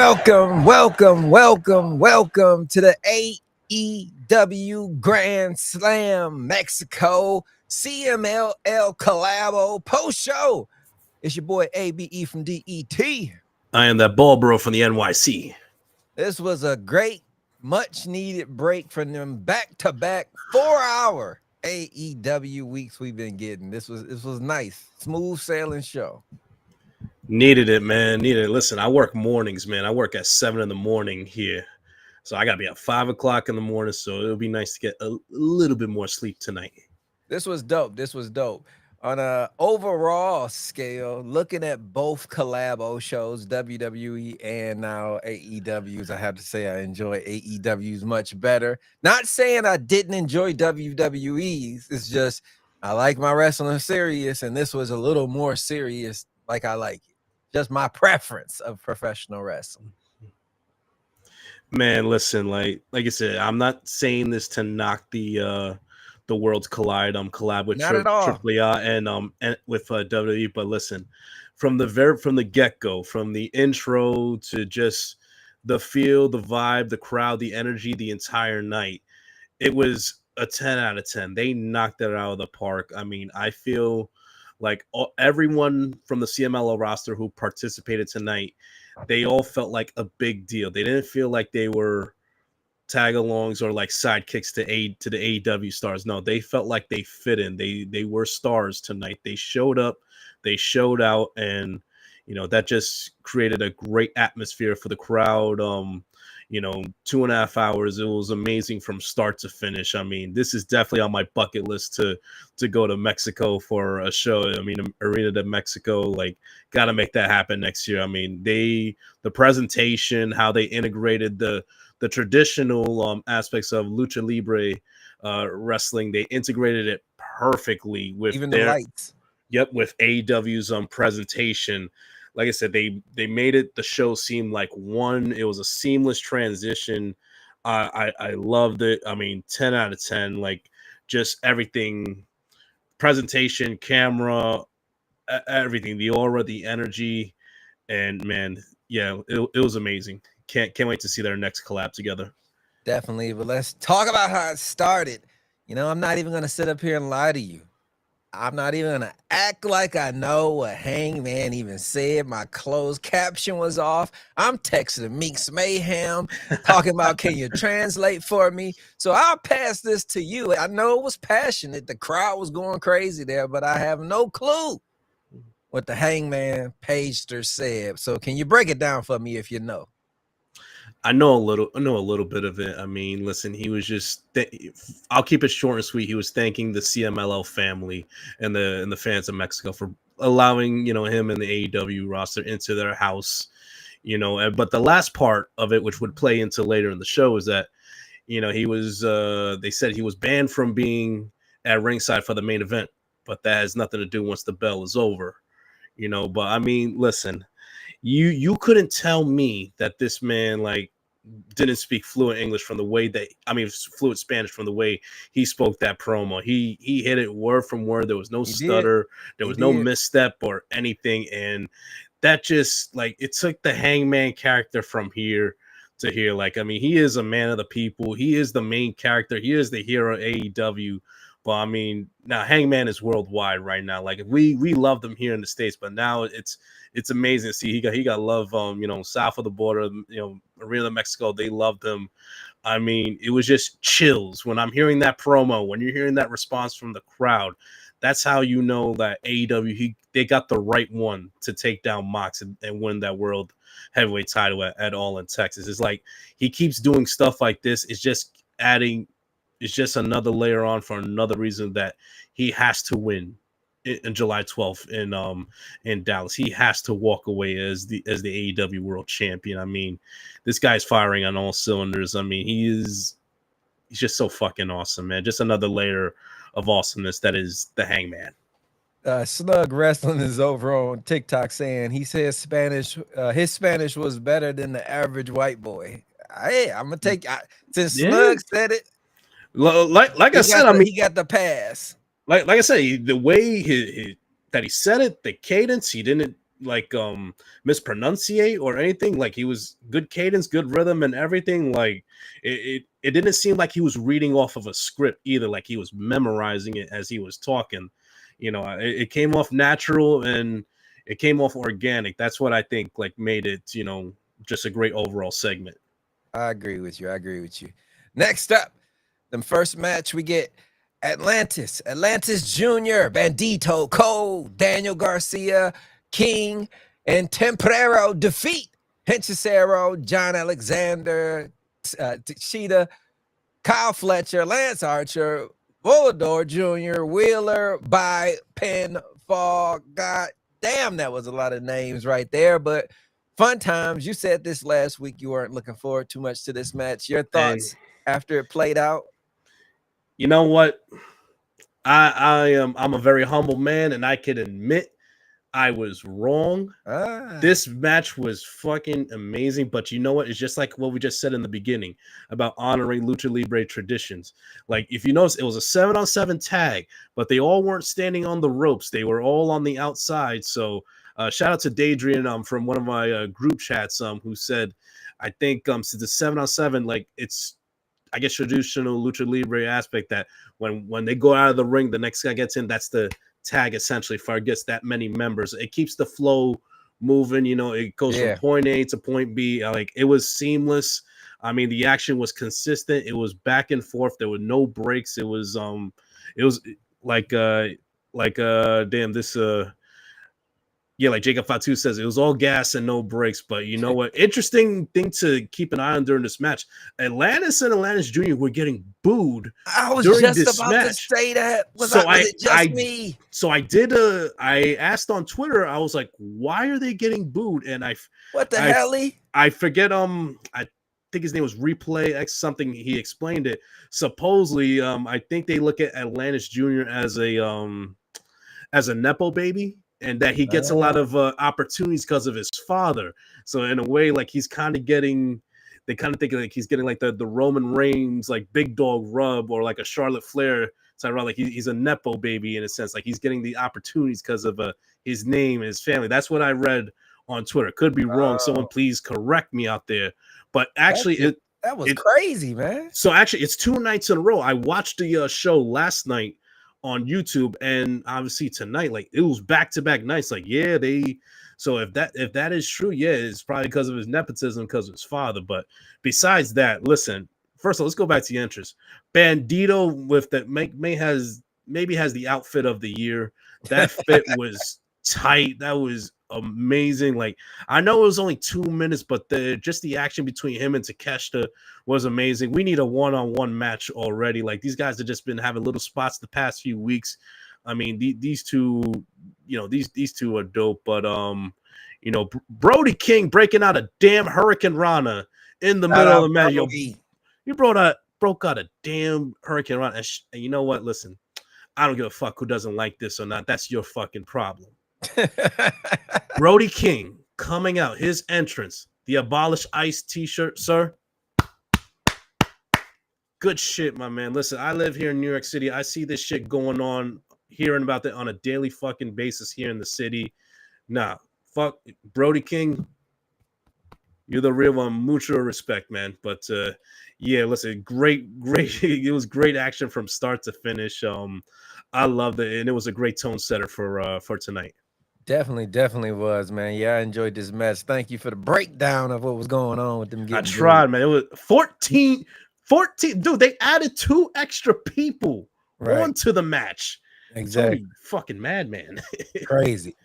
Welcome to the AEW Grand Slam Mexico CMLL Collabo post show. It's your boy ABE from DET. I am that bald bro from the NYC. This was a great, much needed break from them back-to-back 4-hour AEW weeks we've been getting. This was nice, smooth sailing show. Needed it, man. Needed it. Listen, I work mornings, man. I work at 7 a.m. here. So I got to be at 5 o'clock in the morning. So it'll be nice to get a little bit more sleep tonight. This was dope. On a overall scale, looking at both collabo shows, WWE and now AEW's, I have to say I enjoy AEW's much better. Not saying I didn't enjoy WWE's. It's just I like my wrestling serious, and this was a little more serious like I like it. Just my preference of professional wrestling. Man, listen, like I said, I'm not saying this to knock the Worlds collab with AAA and with WWE, but listen, from the get-go, from the intro to just the feel, the vibe, the crowd, the energy, the entire night, it was a 10 out of 10. They knocked it out of the park. I mean, I feel like everyone from the CMLL roster who participated tonight, they all felt like a big deal. They didn't feel like they were tag-alongs or like sidekicks to the AEW stars. No, they felt like they fit in. They were stars tonight. They showed up, they showed out, and that just created a great atmosphere for the crowd. 2.5 hours. It was amazing from start to finish. I mean, this is definitely on my bucket list to go to Mexico for a show. I mean, Arena de Mexico, like, got to make that happen next year. I mean, the presentation, how they integrated the traditional aspects of lucha libre wrestling, they integrated it perfectly with even the lights. Yep, with AEW's presentation. Like I said, they made the show seem like one. It was a seamless transition. I loved it. I mean, 10 out of 10. Like, just everything, presentation, camera, everything, the aura, the energy, and man, yeah, it was amazing. Can't wait to see their next collab together. Definitely, but let's talk about how it started. I'm not even gonna sit up here and lie to you. I'm not even gonna act like I know what Hangman even said. My closed caption was off. I'm texting Meeks Mayhem, talking about, can you translate for me? So I'll pass this to you. I know it was passionate. The crowd was going crazy there, but I have no clue what the Hangman Pagester said. So can you break it down for me if you know? I know a little bit of it. I mean, listen, he was just I'll keep it short and sweet. He was thanking the CMLL family and the fans of Mexico for allowing, him and the AEW roster into their house, but the last part of it, which would play into later in the show, is that, he was they said he was banned from being at ringside for the main event, but that has nothing to do once the bell is over, but I mean, listen, you couldn't tell me that this man didn't speak fluent English from the way fluent Spanish from the way he spoke that promo. He hit it word from word. There was no stutter. There was no misstep or anything. And that just it took the Hangman character from here to here. He is a man of the people. He is the main character. He is the hero of AEW. But I mean, now Hangman is worldwide right now. We love them here in the States, but now it's amazing to see he got love south of the border, Arena of Mexico. They loved him. I mean, it was just chills when I'm hearing that promo, when you're hearing that response from the crowd. That's how you know that AEW they got the right one to take down Mox and win that world heavyweight title at All in Texas. It's like he keeps doing stuff like this. It's just another layer on for another reason that he has to win in July 12th in Dallas. He has to walk away as the AEW World Champion. I mean, this guy's firing on all cylinders. I mean, he's just so fucking awesome, man. Just another layer of awesomeness that is the Hangman. Slug Wrestling is over on TikTok saying he says his Spanish was better than the average white boy. Hey, I'm gonna take since Slug said it. Like I said, he got the pass. Like I said, the way that he said it, the cadence, he didn't like mispronunciate or anything. Like he was good cadence, good rhythm, and everything. Like it didn't seem like he was reading off of a script either. Like he was memorizing it as he was talking. It came off natural and it came off organic. That's what I think like made it, just a great overall segment. I agree with you. Next up, the first match we get Atlantis Jr., Bandito, Cole, Daniel Garcia, King, and Temprero defeat Hechicero, John Alexander, Tashida, Kyle Fletcher, Lance Archer, Volador Jr., Wheeler by pinfall. God damn, that was a lot of names right there, but fun times. You said this last week you weren't looking forward too much to this match. Your thoughts after it played out? You know what? I'm a very humble man, and I can admit I was wrong. This match was fucking amazing, but you know what? It's just like what we just said in the beginning about honoring Lucha Libre traditions. Like, if you notice, it was a 7-on-7 tag, but they all weren't standing on the ropes. They were all on the outside. So shout out to Daedrian from one of my group chats who said, I think since the 7-on-7, like it's, I guess, traditional Lucha Libre aspect that when they go out of the ring, the next guy gets in. That's the tag essentially for it gets that many members. It keeps the flow moving. It goes from point A to point B. Like it was seamless. I mean, the action was consistent. It was back and forth. There were no breaks. It was like like Jacob Fatu says, it was all gas and no brakes. But you know what? Interesting thing to keep an eye on during this match. Atlantis and Atlantis Jr. were getting booed. I was just about to say that. Was it just me? So I asked on Twitter, I was like, why are they getting booed? And what the hell? I forget. I think his name was Replay X something. He explained it. Supposedly, I think they look at Atlantis Jr. as a Nepo baby. And that he gets a lot of opportunities because of his father. So in a way, like he's kind of getting, they kind of think like he's getting like the Roman Reigns, like big dog rub, or like a Charlotte Flair type rub. Like he's a Nepo baby in a sense. Like he's getting the opportunities because of his name and his family. That's what I read on Twitter. Could be wrong. Someone please correct me out there. But actually, that was crazy, man. So actually, it's 2 nights in a row. I watched the show last night on YouTube, and obviously tonight, like it was back-to-back nights. Like, so if that is true, it's probably because of his nepotism, because of his father. But besides that, listen, first of all, let's go back to the entrance. Bandito with that maybe has the outfit of the year. That fit was tight. That was amazing. Like, I know it was only 2 minutes, but the action between him and Takeshita was amazing. We need a one-on-one match already. Like, these guys have just been having little spots the past few weeks. I mean, these two, these two are dope. But Brody King breaking out a damn Hurricane Rana in the middle of the match. You broke out a damn Hurricane Rana. And you know what? Listen, I don't give a fuck who doesn't like this or not. That's your fucking problem. Brody King coming out, his entrance, the Abolish Ice t-shirt, sir. Good shit, my man. Listen, I live here in New York City. I see this shit going on, hearing about that on a daily fucking basis here in the city. Nah, fuck Brody King. You're the real one. Mucho respect, man. But listen, great. It was great action from start to finish. I loved it, and it was a great tone setter for tonight. Definitely was, man. Yeah, I enjoyed this match. Thank you for the breakdown of what was going on with them. I tried, man. It was 14. Dude, they added 2 extra people onto the match. Exactly. Fucking madman. Crazy.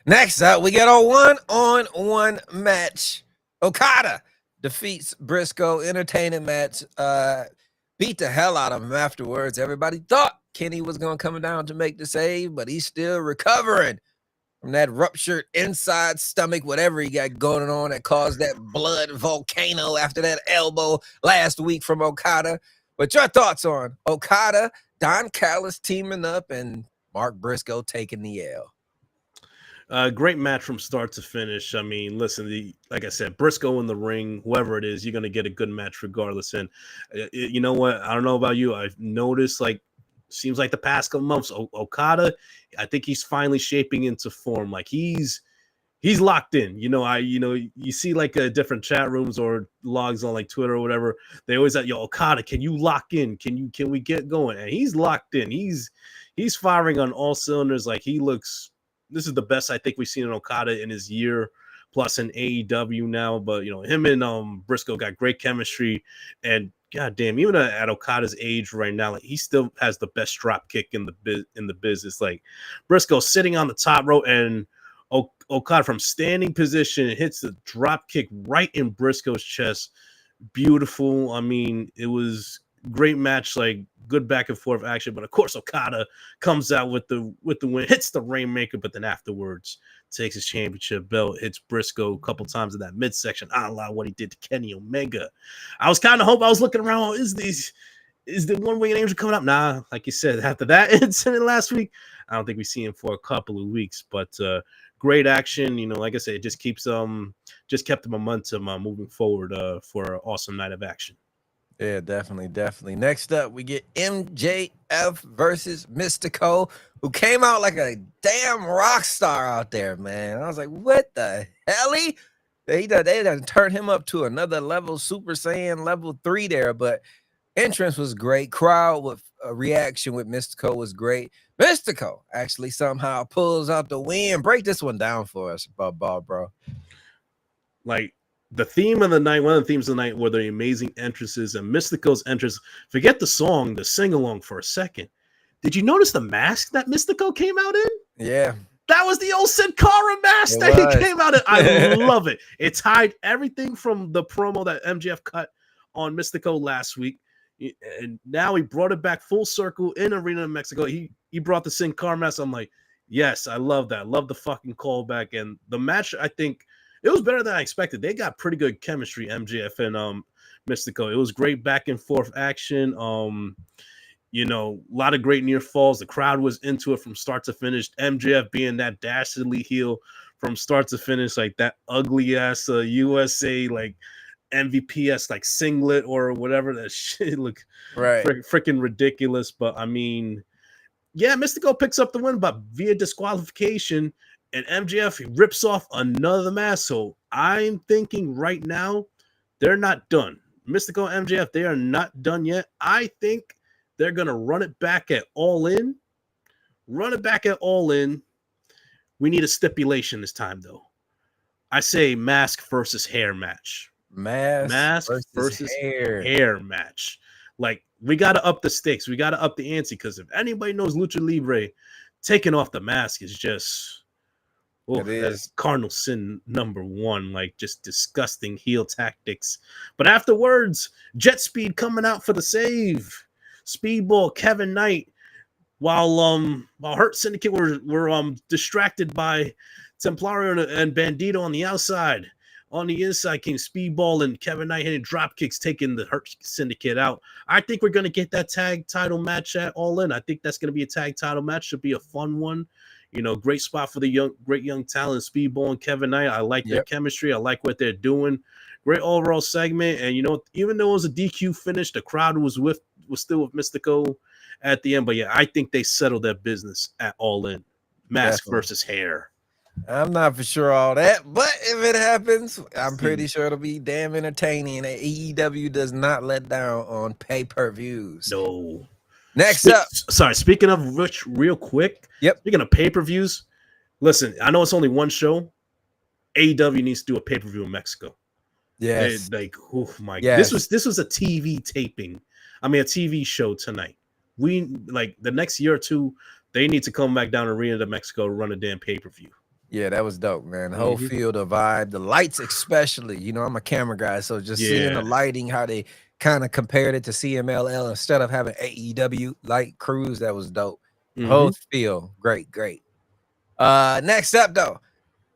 Next up, we got a 1-on-1 match. Okada defeats Briscoe. Entertaining match. Beat the hell out of him afterwards. Everybody thought Kenny was going to come down to make the save, but he's still recovering from that ruptured inside stomach, whatever he got going on that caused that blood volcano after that elbow last week from Okada. But your thoughts on Okada, Don Callis teaming up, and Mark Briscoe taking the L? Great match from start to finish. I mean, listen, like I said, Briscoe in the ring, whoever it is, you're going to get a good match regardless. And you know what? I don't know about you. I've noticed, like, seems like the past couple months, Okada, I think he's finally shaping into form. Like he's he's locked in. You see like different chat rooms or logs on like Twitter or whatever. They always like, yo, Okada, can you lock in? Can we get going? And he's locked in. He's firing on all cylinders. Like this is the best I think we've seen in Okada in his year plus in AEW now. But him and Briscoe got great chemistry, and goddamn, even at Okada's age right now, like he still has the best drop kick in the business. Like Briscoe sitting on the top rope and Okada from standing position hits the drop kick right in Briscoe's chest. Beautiful. I mean, it was great match, like good back and forth action. But of course, Okada comes out with the win, hits the Rainmaker, but then afterwards takes his championship belt, hits Briscoe a couple times in that midsection, a la what he did to Kenny Omega. I was kind of hoping, I was looking around, is the One-Winged Angel coming up? Nah, like you said, after that incident last week, I don't think we see him for a couple of weeks. But great action, like I said, it just kept the momentum moving forward for an awesome night of action. Yeah, definitely. Next up, we get MJF versus Mystico, who came out like a damn rock star out there, man. I was like, what the hell? They done turned him up to another level, Super Saiyan level 3 there, but entrance was great. Crowd with a reaction with Mystico was great. Mystico actually somehow pulls out the win. Break this one down for us, Bald Bro. Like, the theme of the night, one of the themes of the night were the amazing entrances, and Mystico's entrance. Forget the song, the sing-along for a second. Did you notice the mask that Mystico came out in? Yeah. That was the old Sin Cara mask that he came out in. I love it. It tied everything from the promo that MJF cut on Mystico last week, and now he brought it back full circle in Arena in Mexico. He brought the Sin Cara mask. I'm like, yes, I love that. Love the fucking callback. And the match, I think, it was better than I expected. They got pretty good chemistry, MJF and Mystico. It was great back and forth action. A lot of great near falls. The crowd was into it from start to finish. MJF being that dastardly heel from start to finish, like that ugly ass USA like MVPs like singlet or whatever. That shit looked freaking ridiculous. But I mean, yeah, Mystico picks up the win, but via disqualification. And MJF rips off another mask. So I'm thinking right now, they're not done. Mystico and MJF, they are not done yet. I think they're going to run it back at All In. We need a stipulation this time, though. I say mask versus hair match. Mask versus hair match. Like, we got to up the stakes. We got to up the ante, because if anybody knows Lucha Libre, taking off the mask is just... Oh, that's cardinal sin number 1, like just disgusting heel tactics. But afterwards, Jet Speed coming out for the save. Speedball, Kevin Knight, while Hurt Syndicate were distracted by Templario and Bandito on the outside. On the inside came Speedball and Kevin Knight hitting drop kicks, taking the Hurt Syndicate out. I think we're going to get that tag title match at All In. I think that's going to be a tag title match. Should be a fun one. Great spot for the great young talent, Speedball and Kevin Knight. I like their chemistry. I like what they're doing. Great overall segment. And, even though it was a DQ finish, the crowd was still with Mystico at the end. But, yeah, I think they settled their business at All In. Mask versus hair. I'm not for sure all that, but if it happens, I'm pretty sure it'll be damn entertaining. And AEW does not let down on pay-per-views. No. Next up. Sorry, speaking of which, real quick. Yep. Speaking of pay-per-views, listen, I know it's only one show. AEW needs to do a pay-per-view in Mexico. Yes. Oh my God. This was a TV taping. I mean, a TV show tonight. We, like, the next year or two, they need to come back down to Arena to Mexico to run a damn pay-per-view. Yeah, that was dope, man. The whole field of vibe, the lights especially. I'm a camera guy, so just seeing the lighting, how they kind of compared it to CMLL instead of having AEW light crews, that was dope. The whole feel, great. Next up, though,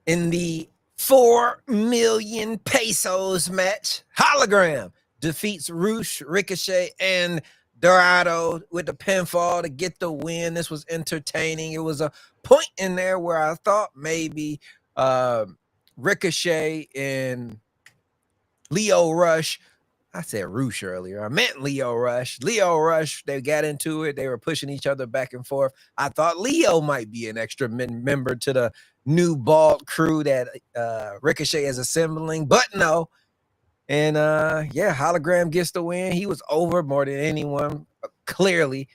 in the 4 million pesos match, Hologram defeats Rush, Ricochet, and Dorado with the pinfall to get the win. This was entertaining. It was a point in there where I thought maybe Ricochet and Lio Rush, I said Rush earlier. I meant Lio Rush. Lio Rush, they got into it. They were pushing each other back and forth. I thought Lio might be an extra member to the new bald crew that Ricochet is assembling, but no. And Hologram gets the win. He was over more than anyone, clearly.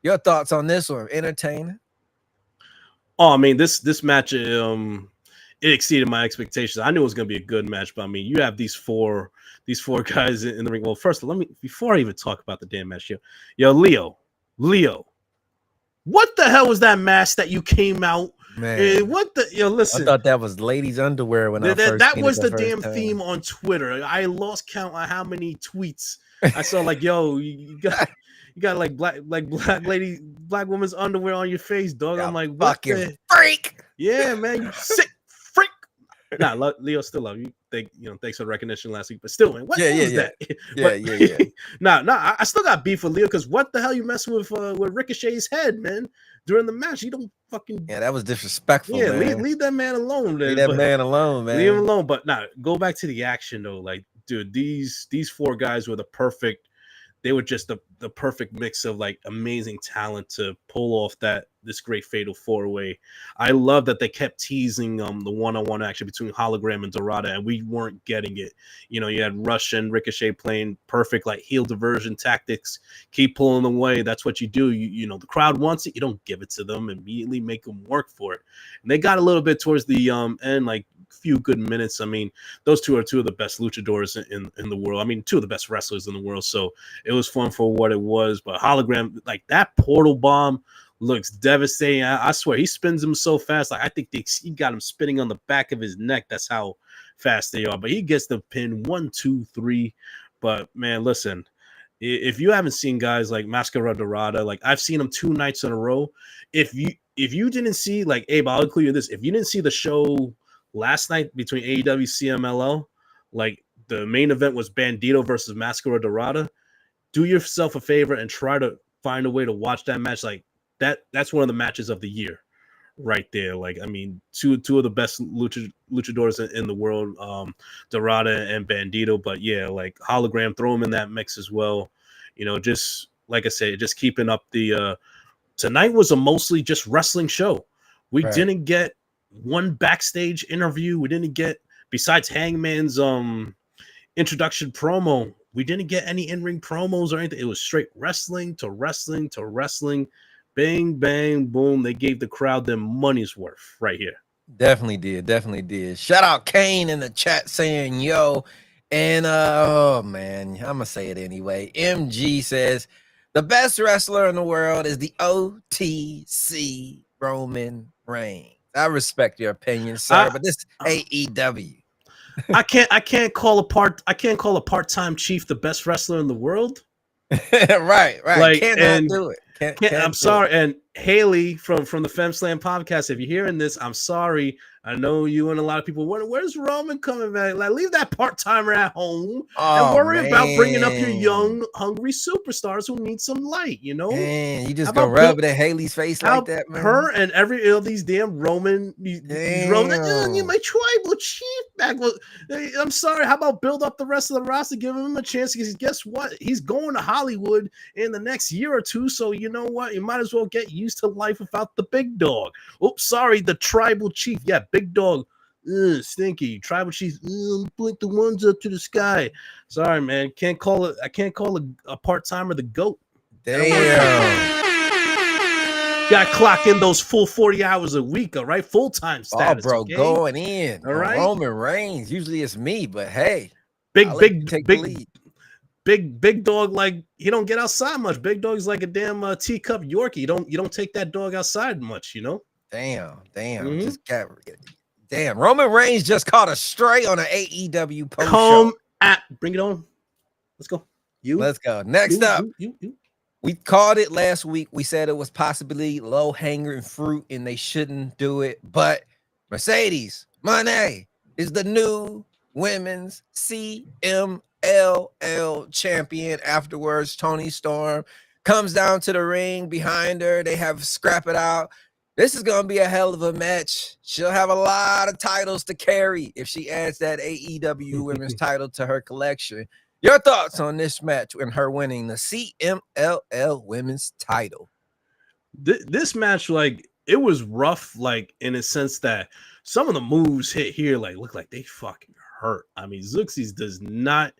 Your thoughts on this one? Entertaining? Oh, I mean, this match, it exceeded my expectations. I knew it was going to be a good match, but I mean, you have these four guys in the ring. Well, first, before I even talk about the damn match, Leo, what the hell was that mask that you came out? Man, listen. I thought that was ladies' underwear when that was the damn theme on Twitter. I lost count on how many tweets I saw. Like, yo, you got like black woman's underwear on your face, dog. I'm like, what the freak? Yeah, man, you sick freak. Nah, Leo, still love you. Thanks for the recognition last week, but still, man, what was that? Yeah. Nah, I still got beef with Leo because what the hell you messing with Ricochet's head, man? During the match, you don't fucking that was disrespectful. Yeah, man. Leave that man alone. Leave that man alone, man. Leave him alone. But go back to the action though. Like, dude, these four guys were they were just the perfect mix of like amazing talent to pull off this great fatal 4-way. I love that they kept teasing the one-on-one action between Hologram and Dorada, and we weren't getting it. You had Rush and Ricochet playing perfect like heel diversion tactics, keep pulling them away. That's what you do. The crowd wants it, you don't give it to them, immediately make them work for it. And they got a little bit towards the end, like few good minutes. I mean, those two are two of the best luchadors in the world. I mean, two of the best wrestlers in the world. So it was fun for what it was. But Hologram, like that portal bomb looks devastating. I swear he spins him so fast. Like I think he got him spinning on the back of his neck. That's how fast they are. But he gets the pin 1, 2, 3. But man, listen, if you haven't seen guys like Mascara Dorada, like I've seen him 2 nights in a row. If you didn't see, like, Abe, I'll include you this. If you didn't see the show last night between AEW CMLL, like the main event was Bandito versus Mascara Dorada, do yourself a favor and try to find a way to watch that match. Like that's one of the matches of the year right there. Like, I mean, two of the best luchadors in the world, Dorada and Bandito. But yeah, like Hologram, throw him in that mix as well. Just like I said, just keeping up the tonight was a mostly just wrestling show. We didn't get one backstage interview. We didn't get, besides Hangman's introduction promo, we didn't get any in-ring promos or anything. It was straight wrestling to wrestling to wrestling. Bang, bang, boom. They gave the crowd their money's worth right here. Definitely did. Shout out Kane in the chat saying yo. And oh man, I'm gonna say it anyway. MG says the best wrestler in the world is the OTC Roman Reigns. I respect your opinion, sir, but this AEW. I can't call a part-time chief the best wrestler in the world. right. Like, Cannot do it. I'm sorry. And Haley from the FemSlam podcast, if you're hearing this, I'm sorry. I know you and a lot of people wonder, where's Roman coming back? Like, leave that part-timer at home and worry about bringing up your young, hungry superstars who need some light, Man, you just gonna rub it in Haley's face like that, man? Her and all these damn Roman, these Roman, my tribal chief back. Well, I'm sorry. How about build up the rest of the roster, give him a chance? Because guess what? He's going to Hollywood in the next year or two. So you know what? You might as well get used to life without the big dog. Oops, sorry, the tribal chief. Yeah, big dog. Stinky. Tribal chief. Blink the ones up to the sky. Sorry, man. I can't call a part-timer the GOAT. Damn. Got to clock in those full 40 hours a week, all right? Full-time status. Oh, bro, okay? going in. All right. Roman Reigns. Usually it's me, but hey. Big dog, like, he don't get outside much. Big dog's like a damn teacup Yorkie. You don't take that dog outside much, Damn. Mm-hmm. Damn. Roman Reigns just caught a stray on an AEW post show. Bring it on. Let's go. Let's go. Next up. We called it last week. We said it was possibly low-hanging fruit and they shouldn't do it. But Mercedes Moné is the new women's CMLL champion. Afterwards, Toni Storm comes down to the ring behind her. They have scrap it out. This is going to be a hell of a match. She'll have a lot of titles to carry if she adds that AEW women's title to her collection. Your thoughts on this match and her winning the CMLL women's title? This match, like, it was rough, like in a sense that some of the moves hit here like look like they fucking hurt. I mean, Zooxies does not.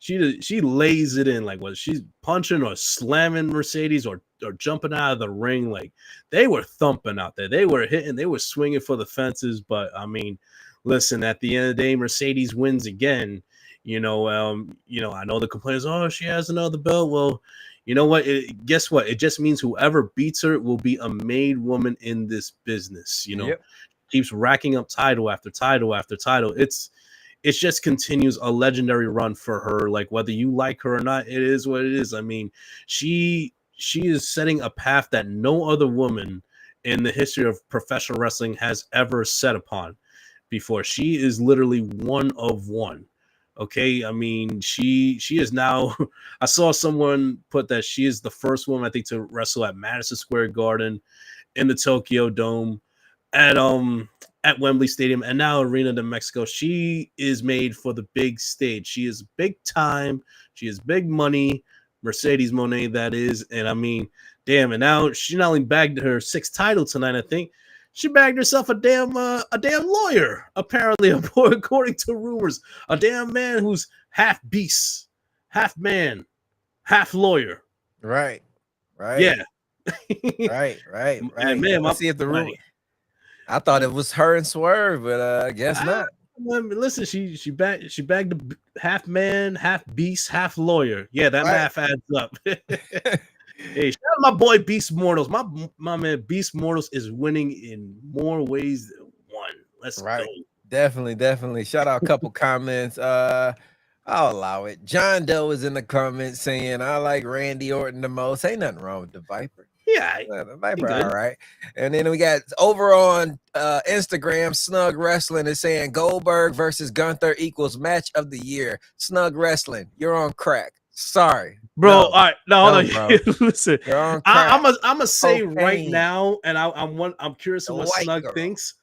She lays it in like, was she's punching or slamming Mercedes or jumping out of the ring, like they were thumping out there. They were hitting, they were swinging for the fences. But I mean, listen, at the end of the day, Mercedes wins again. I know the complaints, oh, she has another belt. Well, you know what? Guess what? It just means whoever beats her will be a made woman in this business. Yep. Keeps racking up title after title after title. It just continues a legendary run for her. Like, whether you like her or not, it is what it is. I mean, she is setting a path that no other woman in the history of professional wrestling has ever set upon before. She is literally one of one. Okay, I mean, she is now. I saw someone put that she is the first woman, I think, to wrestle at Madison Square Garden, in the Tokyo Dome, at Wembley Stadium, and now Arena de Mexico. She is made for the big stage. She is big time. She is big money. Mercedes Moné, that is. And I mean, damn. And now she not only bagged her 6th title tonight, I think she bagged herself a damn lawyer. Apparently, according to rumors, a damn man who's half beast, half man, half lawyer. Right. Yeah. right. And man, let's see if the rumor. I thought it was her and Swerve, but I guess not. Listen, she bagged the half man, half beast, half lawyer. Yeah, that math adds up. Hey, shout out my boy Beast Mortals. My man Beast Mortals is winning in more ways than one. Let's go. Definitely. Shout out a couple comments. I'll allow it. John Doe is in the comments saying, I like Randy Orton the most. Ain't nothing wrong with the Viper. Yeah, the Viper, all right. And then we got over on Instagram, Snug Wrestling is saying Goldberg versus Gunther equals match of the year. Snug Wrestling, you're on crack. Sorry, bro. All right, no. Listen, I'm gonna say right now, and I'm curious what Snug thinks.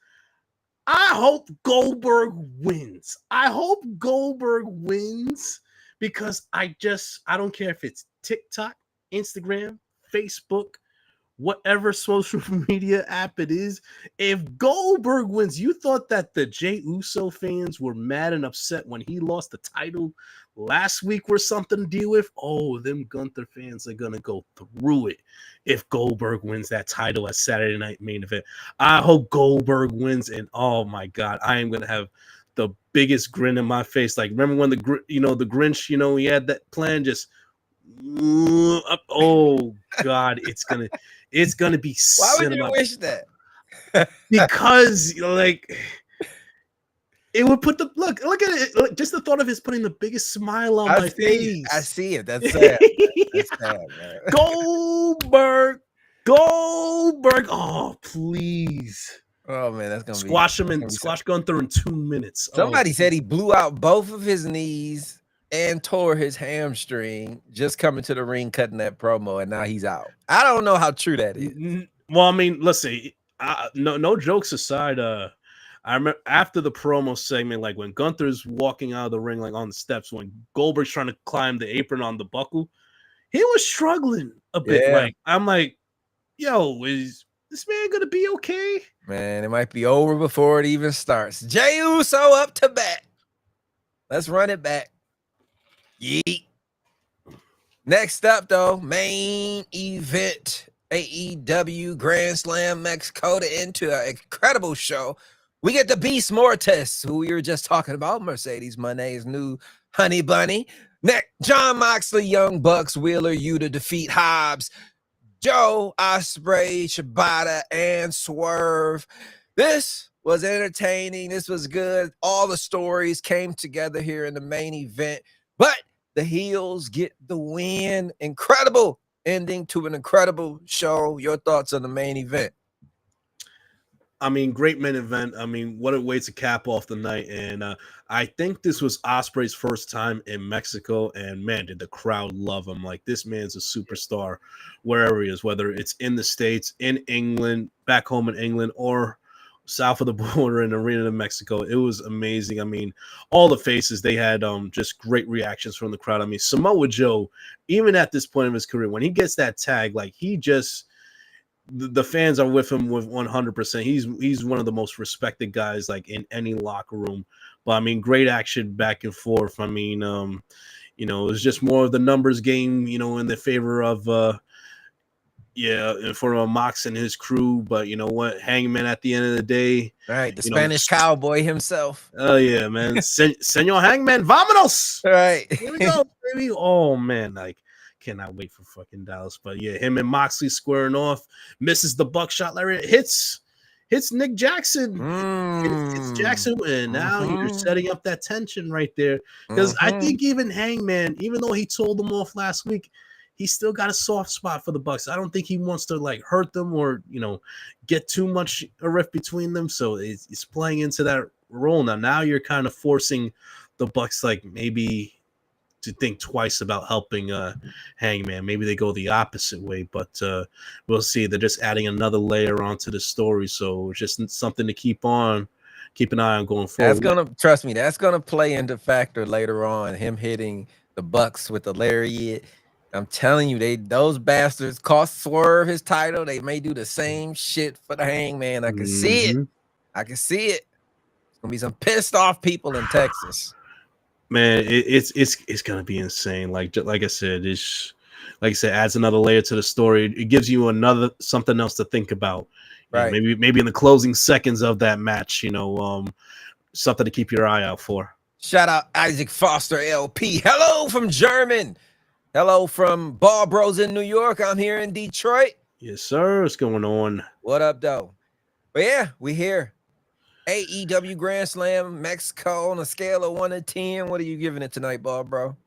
I hope Goldberg wins. Because I don't care if it's TikTok, Instagram, Facebook, whatever social media app it is. If Goldberg wins, you thought that the Jey Uso fans were mad and upset when he lost the title last week were something to deal with? Oh, them Gunther fans are gonna go through it if Goldberg wins that title at Saturday Night Main Event. I hope Goldberg wins, and oh my God, I am gonna have the biggest grin in my face. Like, remember when the Grinch, he had that plan, just up. Oh God, it's gonna be. Why would you wish that? Because it would put the look at it. Just the thought of his putting the biggest smile on my face. I see it. That's sad. That's sad, man. Goldberg. Oh, please. Oh man, that's gonna squash Gunther in 2 minutes. Somebody said he blew out both of his knees and tore his hamstring just coming to the ring, cutting that promo, and now he's out. I don't know how true that is. Well, I mean, listen, no jokes aside. I remember after the promo segment, like when Gunther's walking out of the ring, like on the steps, when Goldberg's trying to climb the apron on the buckle, he was struggling a bit. Yeah. Like, I'm like, yo, is this man gonna be okay? Man, it might be over before it even starts. Jey Uso up to bat. Let's run it back. Yeet. Next up, though, main event. AEW Grand Slam Mexico to into an incredible show. We get the Beast Mortis, who we were just talking about, Mercedes Moné's new honey bunny. Next, Jon Moxley, Young Bucks, Wheeler Yuta defeat Hobbs, Joe, Ospreay, Shibata, and Swerve. This was entertaining. This was good. All the stories came together here in the main event, but the heels get the win. Incredible ending to an incredible show. Your thoughts on the main event? I mean, great main event. I mean, what a way to cap off the night. And I think this was Ospreay's first time in Mexico. And man, did the crowd love him. Like, this man's a superstar wherever he is, whether it's in the States, in England, back home in England, or south of the border in Arena de Mexico. It was amazing. I mean, all the faces, they had just great reactions from the crowd. I mean, Samoa Joe, even at this point of his career, when he gets that tag, like, he just the fans are with him with 100%. He's one of the most respected guys like in any locker room. But I mean, great action back and forth. I mean, it was just more of the numbers game, in the favor of for Mox and his crew. But you know what, Hangman at the end of the day, Right, the Spanish cowboy himself. Oh yeah, man, Senor Hangman, vámonos! Right, here we go, baby. Oh man, like cannot wait for fucking Dallas. But yeah, him and Moxley squaring off, misses the buckshot lariat, hits Nick Jackson. It's Jackson, and now you're setting up that tension right there. Because I think even Hangman, even though he told them off last week, he's still got a soft spot for the Bucks. I don't think he wants to like hurt them or get too much a rift between them. So it's playing into that role now. Now you're kind of forcing the Bucks like maybe to think twice about helping Hangman. Maybe they go the opposite way, but we'll see. They're just adding another layer onto the story, so it's just something to keep an eye on going forward. That's gonna play into factor later on. Him hitting the Bucks with the lariat. I'm telling you, those bastards cost Swerve his title. They may do the same shit for the Hangman. I can see it. It's gonna be some pissed off people in Texas. Man, it's gonna be insane. Like I said, adds another layer to the story. It gives you something else to think about. Right. Maybe in the closing seconds of that match, something to keep your eye out for. Shout out Isaac Foster LP. Hello from German. Hello from Bald Bros in New York. I'm here in Detroit. Yes, sir. What's going on? What up, though? But yeah, we here. AEW Grand Slam, Mexico on a scale of 1 to 10. What are you giving it tonight, Bald Bro?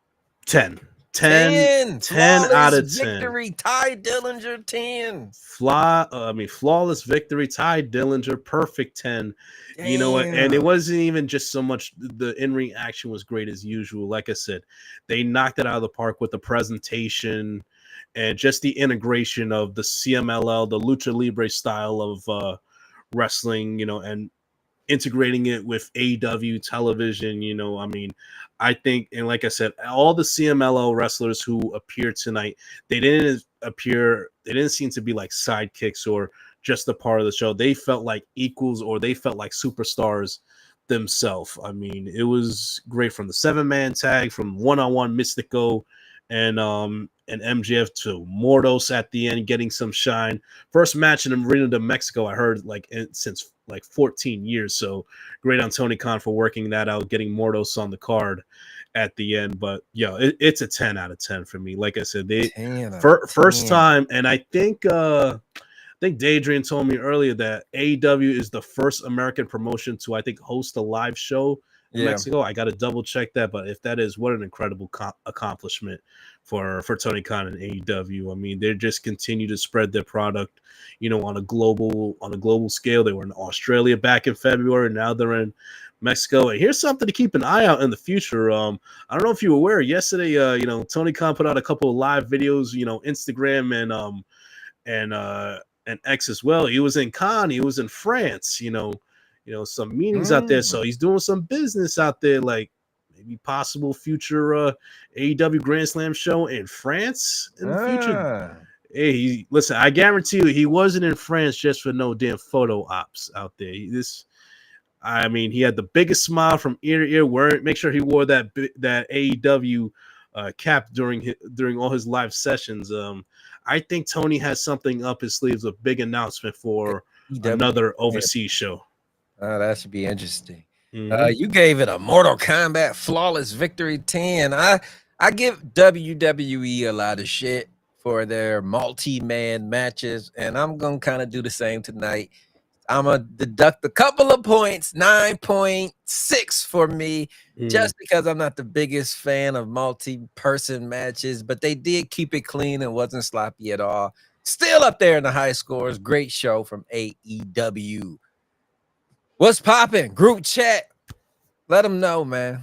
10. 10 out of 10. Victory, Ty Dillinger, 10. Flawless victory, Ty Dillinger, perfect 10. Damn. You know what? And it wasn't even just so much the in-ring action was great as usual. Like I said, they knocked it out of the park with the presentation and just the integration of the CMLL, the Lucha Libre style of wrestling, and integrating it with AEW television. I think, and like I said, all the CMLL wrestlers who appeared tonight, they didn't seem to be like sidekicks or just a part of the show. They felt like equals, or they felt like superstars themselves. I mean, it was great, from the 7-man tag, from one-on-one Mystico and MJF to Mordos at the end, getting some shine. First match in Marina de Mexico, I heard, since 14 years. So great on Tony Khan for working that out, getting Mordos on the card at the end. But it's a 10 out of 10 for me. Like I said, first time, and I think Daydream told me earlier that AEW is the first American promotion to, I think, host a live show in Mexico. I got to double check that, but if that is, what an incredible accomplishment for Tony Khan and AEW. I mean, they just continue to spread their product, on a global scale. They were in Australia back in February. Now they're in Mexico. And here's something to keep an eye out in the future. I don't know if you were aware yesterday, Tony Khan put out a couple of live videos, Instagram and X as well. He was in Cannes. He was in France, some meetings out there. So he's doing some business out there, like maybe possible future AEW Grand Slam show in France in the future. Hey, listen, I guarantee you he wasn't in France just for no damn photo ops out there. He had the biggest smile from ear to ear. Make sure he wore that AEW cap during all his live sessions. I think Tony has something up his sleeves, a big announcement for another overseas show. That should be interesting. You gave it a Mortal Kombat flawless victory 10. I give WWE a lot of shit for their multi-man matches, and I'm gonna kind of do the same tonight. I'm gonna deduct a couple of points, 9.6 for me, just because I'm not the biggest fan of multi-person matches, but they did keep it clean and wasn't sloppy at all. Still up there in the high scores. Great show from AEW. What's popping? Group chat. Let them know, man.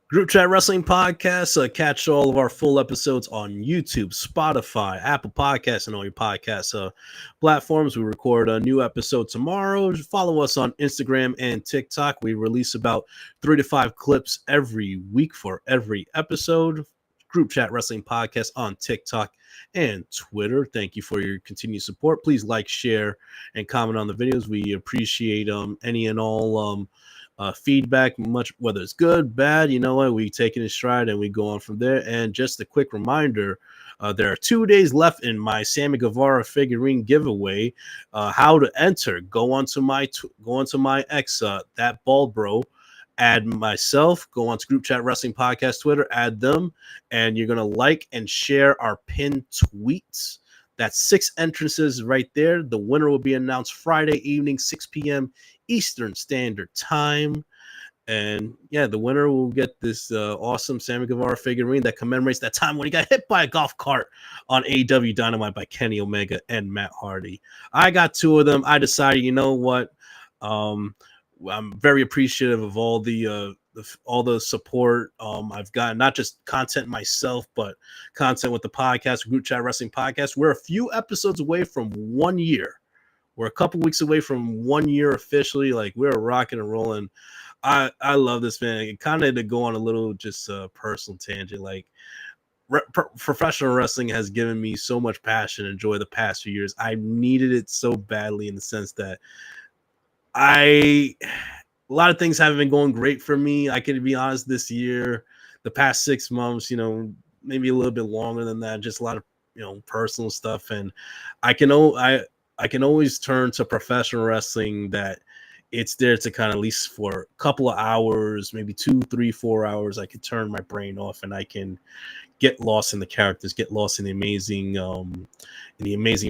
Group Chat Wrestling Podcast. Catch all of our full episodes on YouTube, Spotify, Apple Podcasts, and all your podcast platforms. We record a new episode tomorrow. Follow us on Instagram and TikTok. We release about 3 to 5 clips every week for every episode. Group Chat Wrestling Podcast on TikTok and Twitter. Thank you for your continued support. Please like, share, and comment on the videos. We appreciate any and all feedback, much whether it's good, bad. You know what, we take it in stride and we go on from there. And just a quick reminder, there are 2 days left in my Sammy Guevara figurine giveaway. How to enter? Go onto my X, that Bald Bro. Add myself. Go on to Group Chat Wrestling Podcast Twitter. Add them, and you're gonna like and share our pinned tweets. That's 6 entrances right there. The winner will be announced Friday evening, 6 p.m. Eastern Standard Time. And yeah, the winner will get this awesome Sammy Guevara figurine that commemorates that time when he got hit by a golf cart on AEW Dynamite by Kenny Omega and Matt Hardy. I got 2 of them. I decided, you know what? I'm very appreciative of all the support I've gotten, not just content myself, but content with the podcast, Group Chat Wrestling Podcast. We're a few episodes away from 1 year. We're a couple weeks away from 1 year officially. Like, we're rocking and rolling. I love this, man. It kind of to go on a little just personal tangent. Like, professional wrestling has given me so much passion and joy the past few years. I needed it so badly in the sense that a lot of things haven't been going great for me. I can be honest, this year, the past 6 months, you know, maybe a little bit longer than that, just a lot of, you know, personal stuff. And I can always turn to professional wrestling, that it's there to kind of, at least for a couple of hours, maybe 2, 3, 4 hours, I can turn my brain off and I can get lost in the characters, get lost in the amazing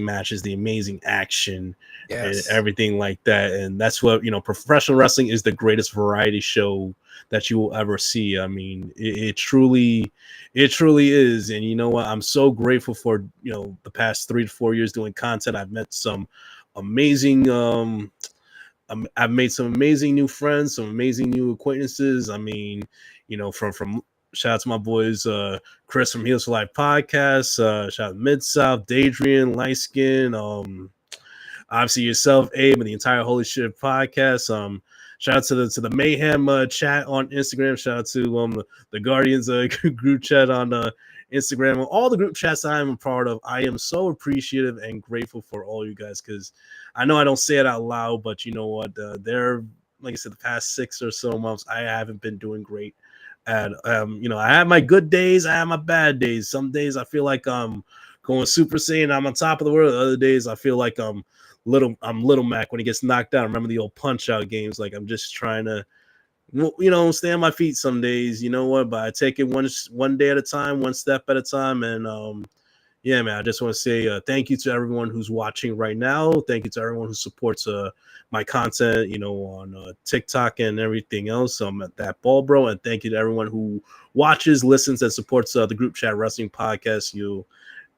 matches, the amazing action, and everything like that. And that's what, you know, professional wrestling is the greatest variety show that you will ever see. I mean, it truly is. And you know what? I'm so grateful for, you know, the past 3 to 4 years doing content. I've met some amazing I've made some amazing new friends, some amazing new acquaintances. I mean, you know, from shout out to my boys, Chris from Heels for Life Podcast, shout out to Mid-South, Dadrian, Lightskin, obviously yourself, Abe, and the entire Holy Shhh Podcast. Shout out to the Mayhem chat on Instagram. Shout out to the Guardians group chat on Instagram. All the group chats I am a part of. I am so appreciative and grateful for all you guys, because I know I don't say it out loud, but you know what? They're, like I said, the past 6 or so months, I haven't been doing great. And you know, I have my good days, I have my bad days. Some days I feel like I'm going Super Saiyan, I'm on top of the world. Other days I feel like I'm Little Mac when he gets knocked out. Remember the old Punch Out games? Like, I'm just trying to, you know, stay on my feet some days. You know what? But I take it one day at a time, one step at a time. And yeah, man, I just want to say thank you to everyone who's watching right now. Thank you to everyone who supports my content, you know, on TikTok and everything else. I'm at that Ball Bro, and thank you to everyone who watches, listens, and supports the Group Chat Wrestling Podcast.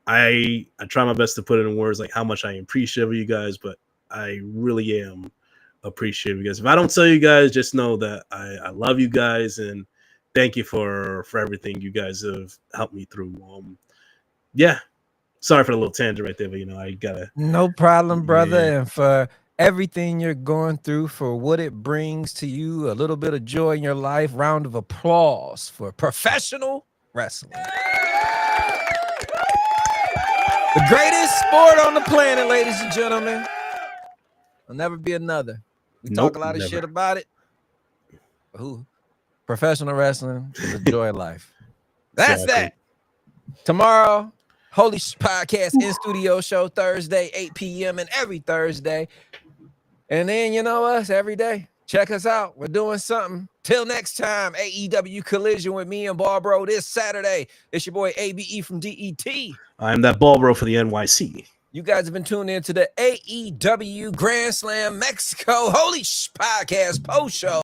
I try my best to put it in words like how much I appreciate you guys, but I really am appreciative of you guys. If I don't tell you guys, just know that I love you guys, and thank you for everything you guys have helped me through. Yeah. Sorry for the little tangent right there, but you know, I gotta. No problem, brother. Yeah. And for everything you're going through, for what it brings to you, a little bit of joy in your life. Round of applause for professional wrestling. The greatest sport on the planet, ladies and gentlemen. There'll never be another. We talk a lot of shit about it. Who? Professional wrestling is a joy of life. That's that. Tomorrow, Holy Shhh Podcast in studio show Thursday, 8 p.m. and every Thursday. And then, you know us every day. Check us out. We're doing something. Till next time, AEW Collision with me and Bald Bro this Saturday. It's your boy ABE from DET. I'm that Bald Bro for the NYC. You guys have been tuned in to the AEW Grand Slam Mexico Holy Shhh Podcast post show.